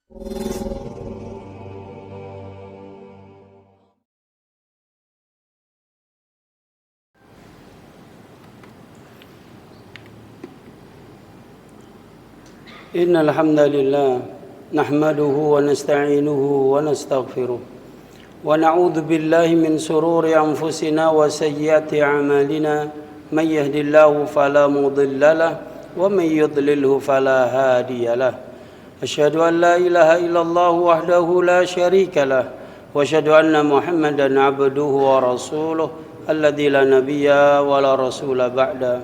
Innal hamdalillah nahmaduhu wa nasta'inuhu wa nastaghfiruh wa na'udzu billahi min shururi anfusina wa sayyiati a'malina may yahdihillahu fala mudilla lahu wa may yudlilhu fala hadiya lahu asyhadu an la ilaha illallah wahdahu la syarika lahu wa asyhadu anna muhammadan 'abduhu wa rasuluh alladzi la nabiyya wa la rasula ba'da.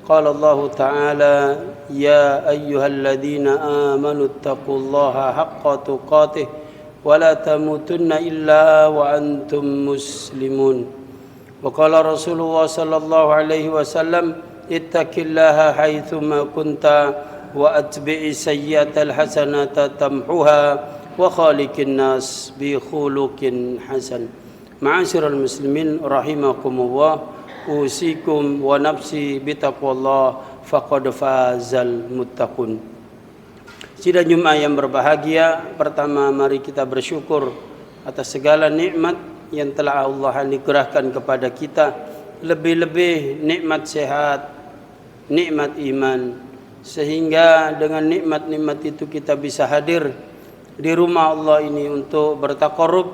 قال الله تعالى يا أيها الذين آمنوا اتقوا الله حق تقاته ولا تموتن إلا وأنتم مسلمون وقال رسول الله صلى الله عليه وسلم اتق الله حيثما كنت وأتبع السيئة الحسنة تمحها وخالق الناس بخلق حسن. معاشر المسلمين رحمكم الله, usikum wa nafsi bitaqwallah faqad fazal muttaqun. Sidang Jumat yang berbahagia, pertama mari kita bersyukur atas segala nikmat yang telah Allah anugerahkan kepada kita, lebih-lebih nikmat sehat, nikmat iman, sehingga dengan nikmat-nikmat itu kita bisa hadir di rumah Allah ini untuk bertaqarrub,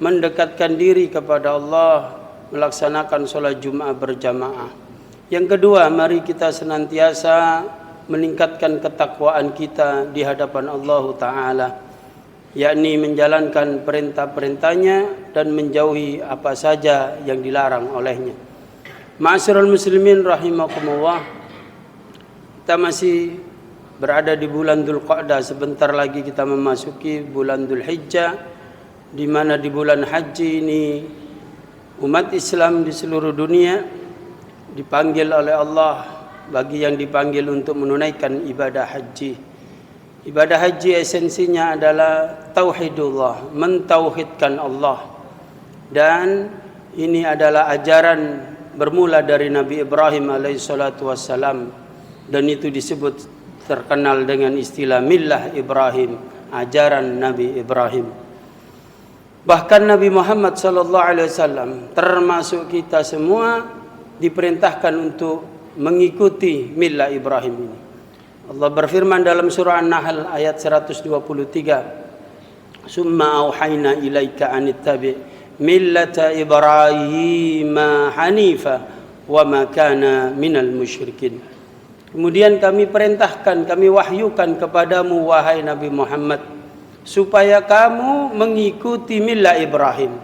mendekatkan diri kepada Allah, melaksanakan sholat Jumat berjamaah. Yang kedua, mari kita senantiasa meningkatkan ketakwaan kita di hadapan Allah Ta'ala, yakni menjalankan perintah-perintahnya dan menjauhi apa saja yang dilarang olehnya. Ma'asyiral muslimin rahimakumullah, kita masih berada di bulan Dzulqa'dah. Sebentar lagi kita memasuki bulan Dzulhijjah, di mana di bulan haji ini umat Islam di seluruh dunia dipanggil oleh Allah bagi yang dipanggil untuk menunaikan ibadah haji. Ibadah haji esensinya adalah tauhidullah, mentauhidkan Allah. Dan ini adalah ajaran bermula dari Nabi Ibrahim alaihissalatu wassalam, dan itu disebut terkenal dengan istilah millah Ibrahim, ajaran Nabi Ibrahim. Bahkan Nabi Muhammad SAW termasuk kita semua diperintahkan untuk mengikuti millah Ibrahim ini. Allah berfirman dalam surah An-Nahl ayat 123, "Summa auhayna ilaika anittabi' millata Ibrahim hanifa wa ma kana minal musyrikin." Kemudian kami perintahkan, kami wahyukan kepadamu wahai Nabi Muhammad, supaya kamu mengikuti millah Ibrahim,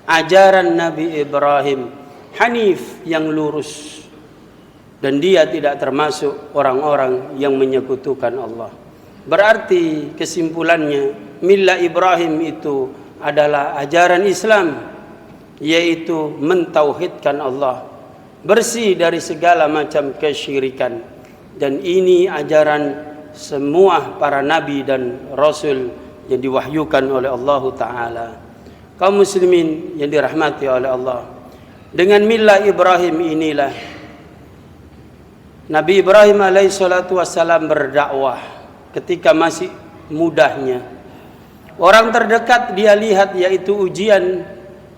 ajaran Nabi Ibrahim, hanif, yang lurus, dan dia tidak termasuk orang-orang yang menyekutukan Allah. Berarti kesimpulannya, millah Ibrahim itu adalah ajaran Islam, yaitu mentauhidkan Allah, bersih dari segala macam kesyirikan. Dan ini ajaran semua para nabi dan rasul yang diwahyukan oleh Allah Ta'ala. Kaum muslimin yang dirahmati oleh Allah, dengan millah Ibrahim inilah Nabi Ibrahim alaihissalatu wassalam berdakwah ketika masih mudahnya. Orang terdekat dia lihat, yaitu ujian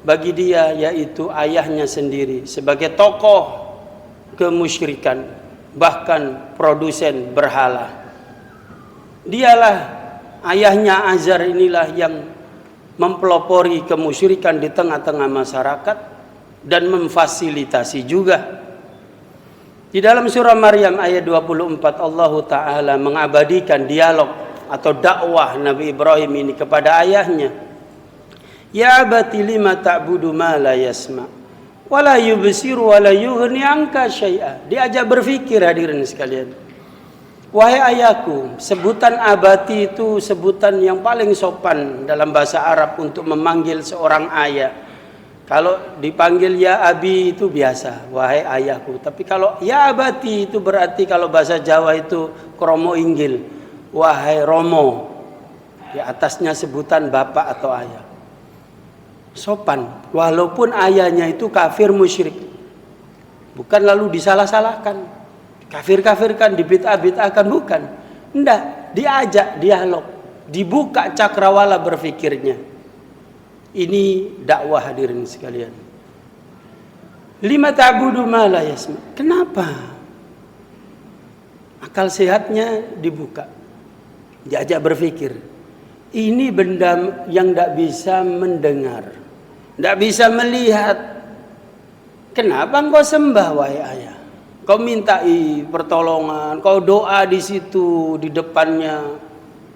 bagi dia, yaitu ayahnya sendiri sebagai tokoh kemusyrikan, bahkan produsen berhala. Dialah, ayahnya Azar inilah yang mempelopori kemusyrikan di tengah-tengah masyarakat dan memfasilitasi juga. Di dalam surah Maryam ayat 24, Allah Ta'ala mengabadikan dialog atau dakwah Nabi Ibrahim ini kepada ayahnya. Ya abati lima ta'budu ma la yasma wa la yubsiru wa la yughni anka syai'a. Diajak berfikir, hadirin sekalian. Wahai ayahku, sebutan abati itu sebutan yang paling sopan dalam bahasa Arab untuk memanggil seorang ayah. Kalau dipanggil ya abi itu biasa, wahai ayahku. Tapi kalau ya abati itu berarti kalau bahasa Jawa itu kromo inggil, wahai romo. Di atasnya sebutan bapak atau ayah. Sopan, walaupun ayahnya itu kafir musyrik. Bukan lalu disalah-salahkan, kafir-kafirkan, dibid'ah-bid'ahkan, bukan. Enggak, diajak dialog. dibuka cakrawala berfikirnya. Ini dakwah hadirin sekalian. Lima ta'budu ma la yasma. Kenapa? Akal sehatnya dibuka, diajak berpikir. Ini benda yang tidak bisa mendengar, tidak bisa melihat. Kenapa engkau sembah wahai ayah? Kau mintai pertolongan, kau doa di situ di depannya,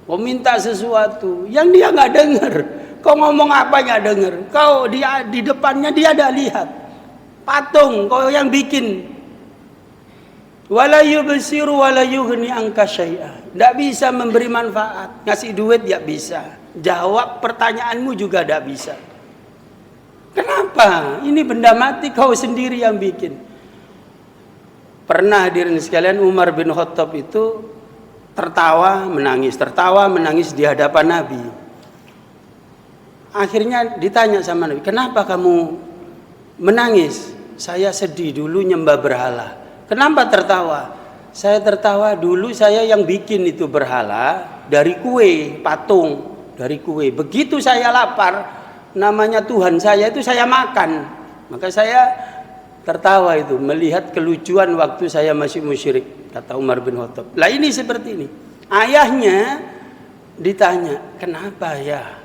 kau minta sesuatu yang dia nggak dengar. Kau ngomong apa nggak dengar? Kau dia di depannya dia ada lihat. Patung kau yang bikin. Wala yubsiru wala yughni anka syai'a. Tidak bisa memberi manfaat. Ngasih duit tidak bisa. Jawab pertanyaanmu juga tidak bisa. Kenapa? Ini benda mati kau sendiri yang bikin. Pernah hadirin sekalian Umar bin Khattab itu tertawa menangis di hadapan Nabi. Akhirnya ditanya sama Nabi, kenapa kamu menangis? Saya sedih dulu nyembah berhala. Kenapa tertawa? Saya tertawa dulu saya yang bikin itu berhala dari kue, patung dari kue. Begitu saya lapar, namanya Tuhan saya itu saya makan. Maka saya tertawa itu melihat kelucuan waktu saya masih musyrik, kata Umar bin Khattab. Lah ini seperti ini. Ayahnya ditanya, kenapa ya?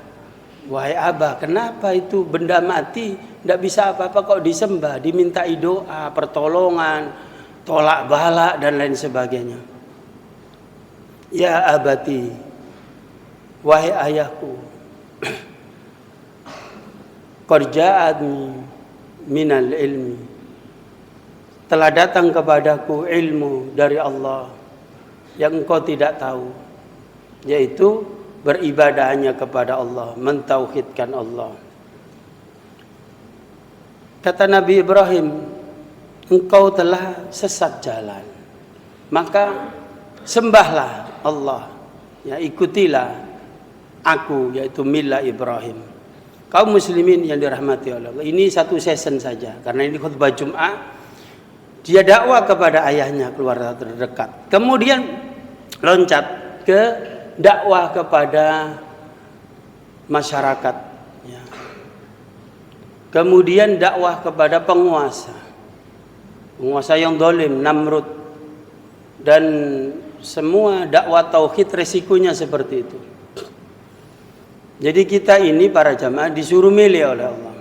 Wahai Abah, kenapa itu benda mati tidak bisa apa-apa kok disembah, dimintai doa, pertolongan, tolak balak dan lain sebagainya. Ya abati, wahai ayahku, qad ja'ani minal ilmi, telah datang kepadaku ilmu dari Allah yang engkau tidak tahu, yaitu beribadah hanya kepada Allah, mentauhidkan Allah. Kata Nabi Ibrahim, engkau telah sesat jalan, maka sembahlah Allah, ya, ikutilah aku, yaitu milah Ibrahim. Kaum muslimin yang dirahmati oleh Allah, ini satu season saja karena ini khutbah Jumat. Dia dakwah kepada ayahnya, keluarga terdekat, kemudian loncat ke dakwah kepada masyarakat, ya. Kemudian dakwah kepada penguasa yang zalim, Namrud, dan semua dakwah tauhid resikonya seperti itu. Jadi kita ini para jamaah disuruh milih oleh Allah.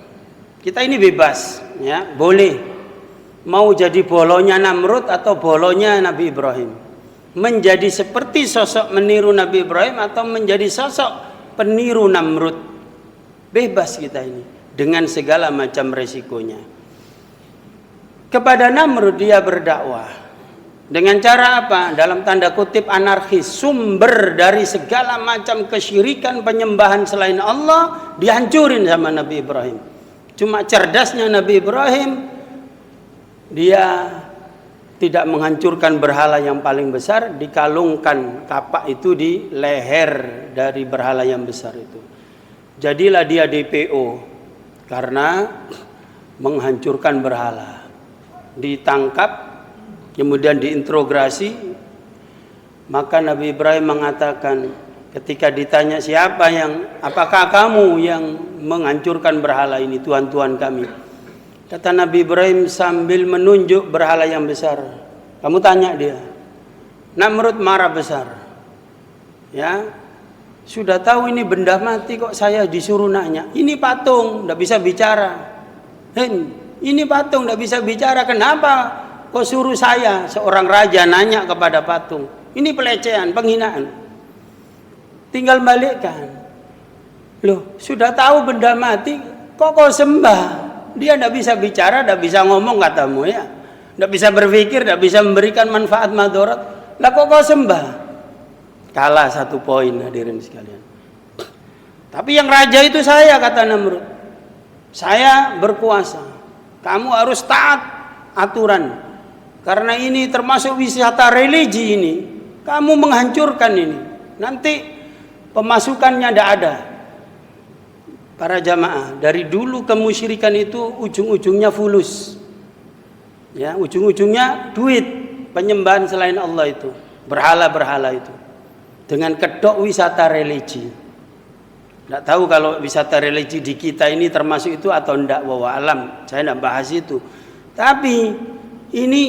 Kita ini bebas, ya, boleh mau jadi bolonya Namrud atau bolonya Nabi Ibrahim, menjadi seperti sosok meniru Nabi Ibrahim atau menjadi sosok peniru Namrud. Bebas kita ini dengan segala macam resikonya. Kepada Namrud dia berdakwah dengan cara apa? Dalam tanda kutip anarkis, sumber dari segala macam kesyirikan penyembahan selain Allah dihancurin sama Nabi Ibrahim. Cuma cerdasnya Nabi Ibrahim, dia tidak menghancurkan berhala yang paling besar, dikalungkan kapak itu di leher dari berhala yang besar itu. Jadilah dia DPO karena menghancurkan berhala. Ditangkap, kemudian diinterogasi. Maka Nabi Ibrahim mengatakan, ketika ditanya apakah kamu yang menghancurkan berhala ini, Tuhan-Tuhan kami? Kata Nabi Ibrahim sambil menunjuk berhala yang besar. Kamu tanya dia. Namrud marah besar. Ya, sudah tahu ini benda mati kok saya disuruh nanya. Ini patung, tidak bisa bicara. Ini patung, tidak bisa bicara. Kenapa kok suruh saya seorang raja nanya kepada patung? Ini pelecehan, penghinaan. Tinggal balikkan. Loh, sudah tahu benda mati, kok kau sembah? Dia tidak bisa bicara, tidak bisa ngomong katamu, ya, tidak bisa berpikir, tidak bisa memberikan manfaat madarat. Lah kok kau sembah? Kalah 1 poin hadirin sekalian. Tapi yang raja itu saya, kata Namrud. Saya berkuasa. Kamu harus taat aturan. Karena ini termasuk wisata religi ini. Kamu menghancurkan ini. Nanti pemasukannya tidak ada. Para jamaah, dari dulu kemusyrikan itu ujung-ujungnya fulus. Ya, ujung-ujungnya duit, penyembahan selain Allah itu, berhala-berhala itu. dengan kedok wisata religi. Tidak tahu kalau wisata religi di kita ini termasuk itu atau tidak, wallahu alam. Saya tidak bahas itu. Tapi ini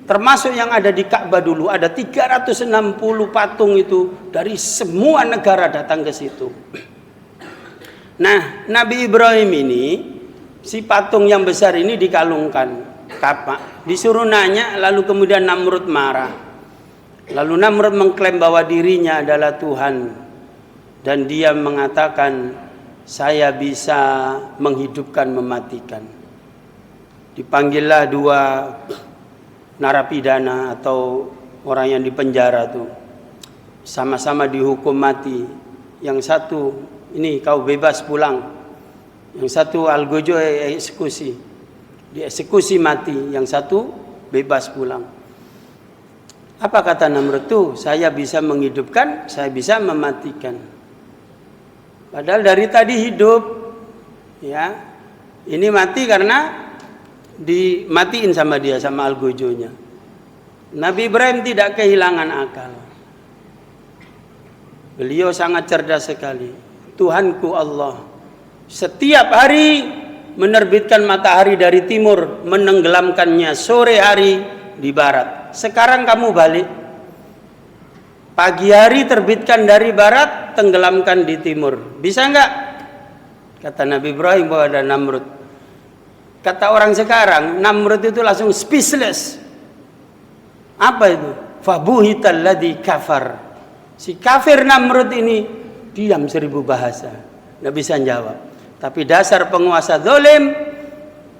termasuk yang ada di Ka'bah dulu, ada 360 patung itu dari semua negara datang ke situ. Nah, Nabi Ibrahim ini, si patung yang besar ini dikalungkan kapak, disuruh nanya, lalu kemudian Namrud marah. Lalu Namrud mengklaim bahwa dirinya adalah Tuhan, dan dia mengatakan, saya bisa menghidupkan, mematikan. Dipanggillah dua narapidana atau orang yang dipenjara tuh, sama-sama dihukum mati. Yang satu, ini kau bebas pulang. Yang satu algojo eksekusi, dieksekusi mati. Yang satu bebas pulang. Apa kata Namrud tuh? Saya bisa menghidupkan, saya bisa mematikan. Padahal dari tadi hidup, ya. Ini mati karena dimatiin sama dia, sama algojonya. Nabi Ibrahim tidak kehilangan akal. Beliau sangat cerdas sekali. Tuhanku Allah setiap hari menerbitkan matahari dari timur, menenggelamkannya sore hari di barat. Sekarang kamu balik, pagi hari terbitkan dari barat, tenggelamkan di timur. Bisa enggak? Kata Nabi Ibrahim kepada Namrud. Kata orang sekarang, Namrud itu langsung speechless. Apa itu? Fabuhital ladzi kafar. Si kafir Namrud ini diam 1000 bahasa, nggak bisa jawab. Tapi dasar penguasa zalim,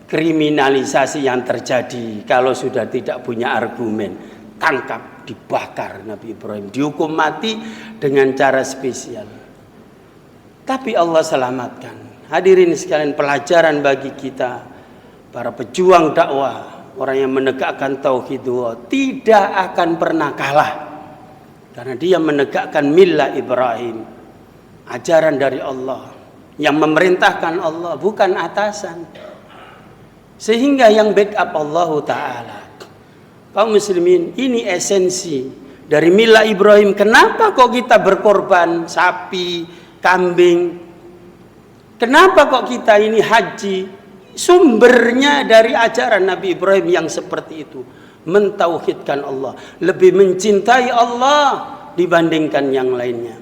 kriminalisasi yang terjadi kalau sudah tidak punya argumen, tangkap, dibakar Nabi Ibrahim, dihukum mati dengan cara spesial. Tapi Allah selamatkan. Hadirin sekalian, pelajaran bagi kita. Para pejuang dakwah, orang yang menegakkan tauhid, tidak akan pernah kalah. Karena dia menegakkan millah Ibrahim. Ajaran dari Allah. Yang memerintahkan Allah, bukan atasan. Sehingga yang backup Allah Ta'ala. Kaum muslimin, ini esensi dari millah Ibrahim. Kenapa kok kita berkorban sapi, kambing? Kenapa kok kita ini haji? Sumbernya dari ajaran Nabi Ibrahim yang seperti itu. Mentauhidkan Allah, lebih mencintai Allah dibandingkan yang lainnya.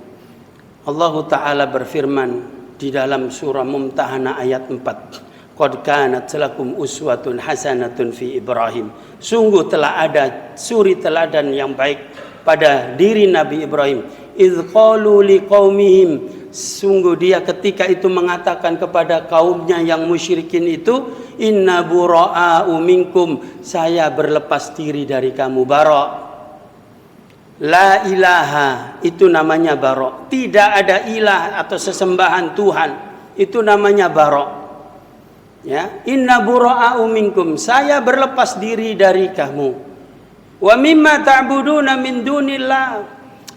Allah Ta'ala berfirman di dalam surah Mumtahanah ayat 4. Qad kanat lakum uswatun hasanatun fi Ibrahim. Sungguh telah ada suri teladan yang baik pada diri Nabi Ibrahim. Idz qalu liqaumihim, sungguh dia ketika itu mengatakan kepada kaumnya yang musyrikin itu, inna bura'a'u minkum, saya berlepas diri dari kamu. Bara' la ilaha, itu namanya bara'. Tidak ada ilah atau sesembahan Tuhan, itu namanya bara'. Ya, inna bura'a'u minkum, saya berlepas diri dari kamu. Wa mimma ta'buduna min dunillah,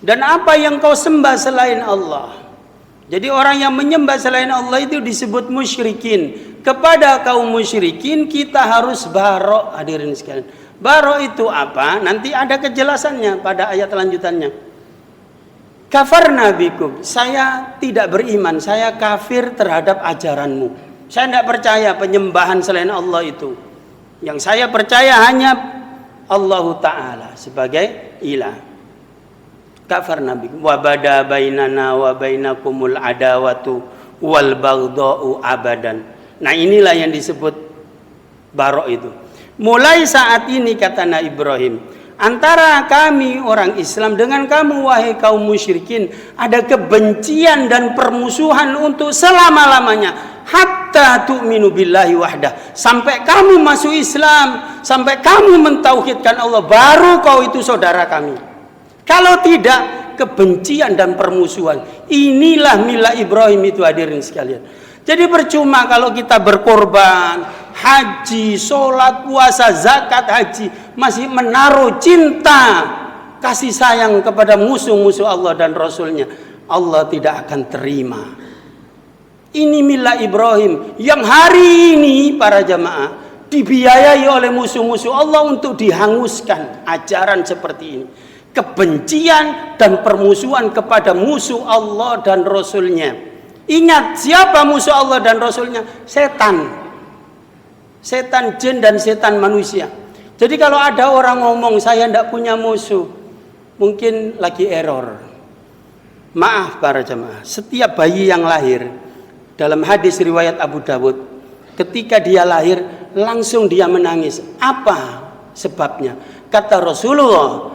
dan apa yang kau sembah selain Allah. Jadi orang yang menyembah selain Allah itu disebut musyrikin. Kepada kaum musyrikin kita harus bara', hadirin sekalian. Bara' itu apa? Nanti ada kejelasannya pada ayat lanjutannya. Kafarna bikum, saya tidak beriman, saya kafir terhadap ajaranmu. Saya tidak percaya penyembahan selain Allah itu. Yang saya percaya hanya Allah Ta'ala sebagai ilah. Kafarna bikum wa bada bainana wa bainakumul adawatu wal baghdha'u abadan. Nah, inilah yang disebut bara' itu. Mulai saat ini, kata Nabi Ibrahim, antara kami orang Islam dengan kamu wahai kaum musyrikin ada kebencian dan permusuhan untuk selama-lamanya, hatta tu'minu billahi wahdah, sampai kamu masuk Islam, sampai kamu mentauhidkan Allah, baru kau itu saudara kami. Kalau tidak, kebencian dan permusuhan. Inilah millah Ibrahim itu, hadirin sekalian. Jadi percuma kalau kita berkorban, haji, sholat, puasa, zakat, haji, masih menaruh cinta, kasih sayang kepada musuh-musuh Allah dan Rasulnya. Allah tidak akan terima. Ini millah Ibrahim yang hari ini para jamaah dibiayai oleh musuh-musuh Allah untuk dihanguskan ajaran seperti ini. kebencian dan permusuhan kepada musuh Allah dan Rasulnya. Ingat, siapa musuh Allah dan Rasulnya? Setan. Setan jin dan setan manusia. Jadi kalau ada orang ngomong saya tidak punya musuh, mungkin lagi error. Maaf para jamaah, setiap bayi yang lahir, dalam hadis riwayat Abu Dawud, ketika dia lahir langsung dia menangis. Apa sebabnya? Kata Rasulullah,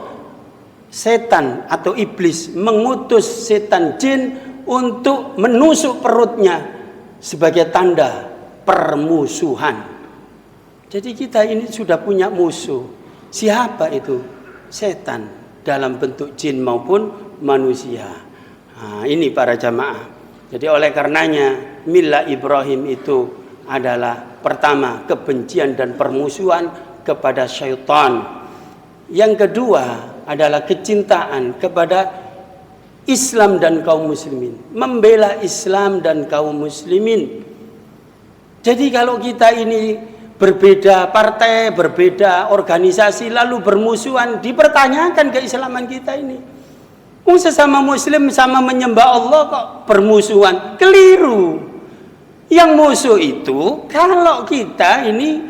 setan atau iblis mengutus setan jin untuk menusuk perutnya sebagai tanda permusuhan. Jadi kita ini sudah punya musuh. Siapa itu? Setan dalam bentuk jin maupun manusia. Nah, ini para jamaah. Jadi oleh karenanya Millah Ibrahim itu adalah pertama kebencian dan permusuhan kepada syaitan. Yang kedua adalah kecintaan kepada Islam dan kaum muslimin, membela Islam dan kaum muslimin. Jadi kalau kita ini berbeda partai, berbeda organisasi, lalu bermusuhan, dipertanyakan keislaman kita ini. Sesama muslim sama menyembah Allah kok bermusuhan? Keliru. Yang musuh itu kalau kita ini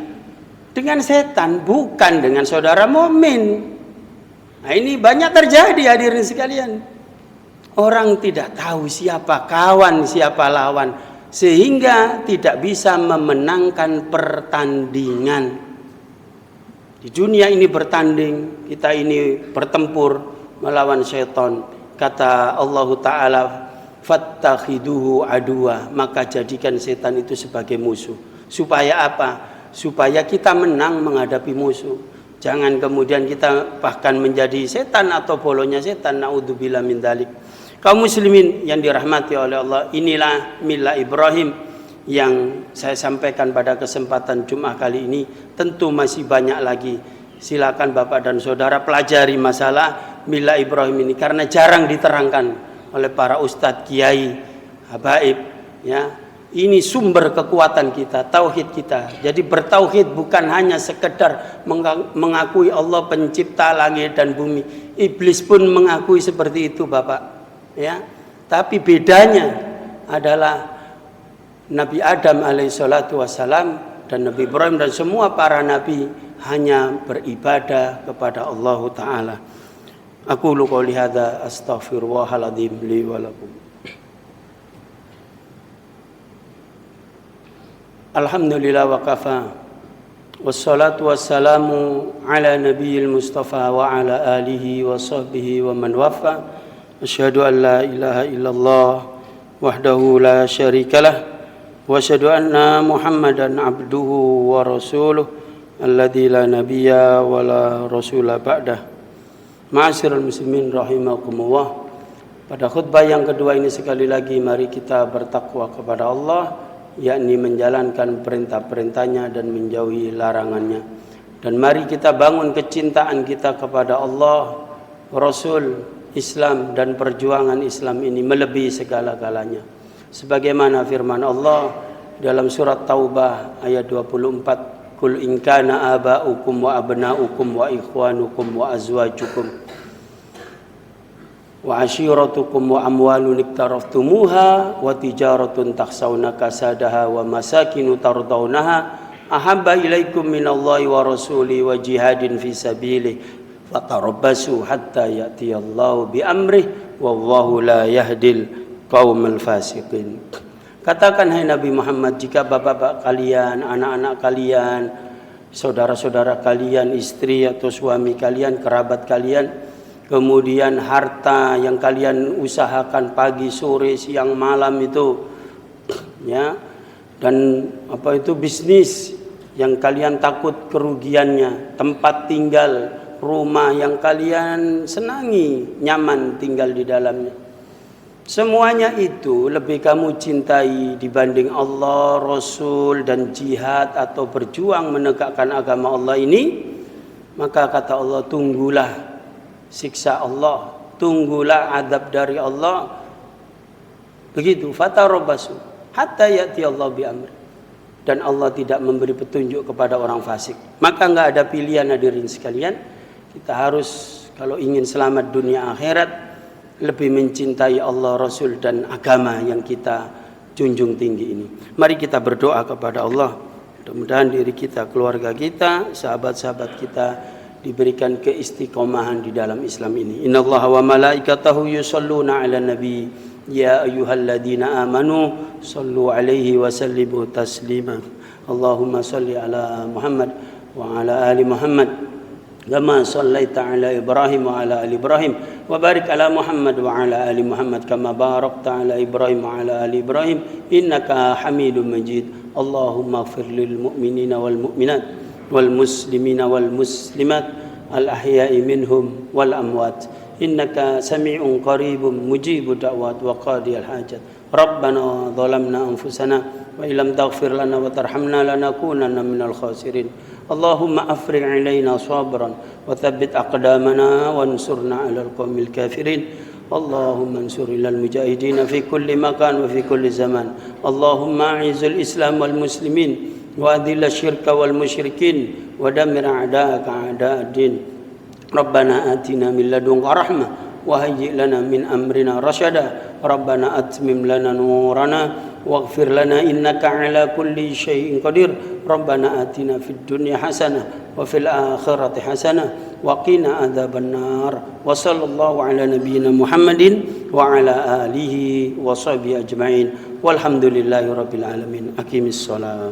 dengan setan, bukan dengan saudara mukmin. Nah, ini banyak terjadi hadirin sekalian. Orang tidak tahu siapa kawan, siapa lawan, sehingga tidak bisa memenangkan pertandingan. Di dunia ini bertanding, kita ini bertempur melawan syaitan. Kata Allah Ta'ala, fattakhiduhu aduwa, maka jadikan setan itu sebagai musuh. Supaya apa? Supaya kita menang menghadapi musuh. Jangan kemudian kita bahkan menjadi setan atau bolonya setan. Na'udzubillah min dzalik. Kaum muslimin yang dirahmati oleh Allah, inilah Millah Ibrahim yang saya sampaikan pada kesempatan Jumat kali ini. Tentu masih banyak lagi. Silakan Bapak dan Saudara pelajari masalah Millah Ibrahim ini, karena jarang diterangkan oleh para ustadz, kiai, habaib, ya. Ini sumber kekuatan kita, tauhid kita. Jadi bertauhid bukan hanya sekedar mengakui Allah pencipta langit dan bumi. Iblis pun mengakui seperti itu, Bapak. Ya. Tapi bedanya adalah Nabi Adam alaihissalatu wassalam dan Nabi Ibrahim dan semua para nabi hanya beribadah kepada Allah Ta'ala. Aku qouli hadza astaghfirullahal adzim li wa lakum. Alhamdulillah wa kafa. Wassalatu wassalamu ala nabiyil mustafa wa ala alihi wa sahbihi wa man wafa. Asyhadu an la ilaha illallah wahdahu la syarikalah wa asyhadu anna Muhammadan abduhu wa rasuluh alladzi la nabiyya wa la rasula ba'dah. Ma'asyiral muslimin rahimakumullah. Pada khutbah yang kedua ini sekali lagi mari kita bertakwa kepada Allah, yakni menjalankan perintah-perintahnya dan menjauhi larangannya. Dan mari kita bangun kecintaan kita kepada Allah, Rasul, Islam dan perjuangan Islam ini melebihi segala-galanya. Sebagaimana firman Allah dalam surat Taubah ayat 24, Qul in kana aba'ukum wa abna'ukum wa ikhwanukum wa azwajukum wa ashiratukum wa amwalun iktaraftumuha wa tijaratun takhsawna kasadaha wa masakinu tardawnaha ahabba ilaikum minallahi wa rasuli wa jihadin fi sabilih fatarabbasu hatta ya'tiyallahu bi amrih wallahu la yahdil qaumal fasiqin. Katakan hai Nabi Muhammad, jika bapak-bapak kalian, anak-anak kalian, saudara-saudara kalian, istri atau suami kalian, kerabat kalian, kemudian harta yang kalian usahakan pagi, sore, siang, malam itu, ya, dan apa itu bisnis yang kalian takut kerugiannya, tempat tinggal, rumah yang kalian senangi, nyaman tinggal di dalamnya. Semuanya itu lebih kamu cintai dibanding Allah, Rasul dan jihad atau berjuang menegakkan agama Allah ini, maka kata Allah, tunggulah siksa Allah, tunggulah adab dari Allah. Begitu, fatarabbasu hatta ya'ti Allah bi amri. Dan Allah tidak memberi petunjuk kepada orang fasik. Maka enggak ada pilihan hadirin sekalian, kita harus Kalau ingin selamat dunia akhirat, lebih mencintai Allah, Rasul, dan agama yang kita junjung tinggi ini. Mari kita berdoa kepada Allah. Mudah-mudahan diri kita, keluarga kita, sahabat-sahabat kita diberikan keistiqomahan di dalam Islam ini. Innallaha wa malaikatahu yusholluna 'alan nabi ya ayyuhalladzina amanu shallu 'alaihi wa sallimu taslima. Allahumma shalli ala Muhammad wa ala ali Muhammad kama shallaita ala Ibrahim wa ala ali Ibrahim wa barik ala Muhammad wa ala ali Muhammad kama barakta ala Ibrahim wa ala ali Ibrahim innaka Hamidum Majid. Allahumma ighfir lil mu'minina wal mu'minat wal muslimina wal muslimat al ahya'i minhum wal amwat innaka sami'un qaribun mujibud da'wat wa qadiyal hajat. Rabbana zalamna anfusana wa illam taghfir lana wa tarhamna lanakunanna minal khasirin. Allahumma afrigh alaina sabran wa thabbit aqdamana wansurna 'alal qaumil kafirin. Allahumma ansur ilal mujahidin fi kulli makan wa fi kulli zaman. Allahumma a'izil islam wal muslimin wa adhil syirka wal musyrikin wa dammir a'da'aka a'da'ad-din. Rabbana atina min ladunka rahmah wa hayyi' lana min amrina rasyada. Rabbana atmim lana nurana waghfir lana innaka ala kulli syai'in qadir. Rabbana atina fid dunya hasanah wa fil akhirati hasanah wa qina adzabannar. Wa sallallahu ala nabiyyina Muhammadin wa ala alihi wa sahbihi ajma'in. Walhamdulillahi rabbil alamin. Aqimis shalah.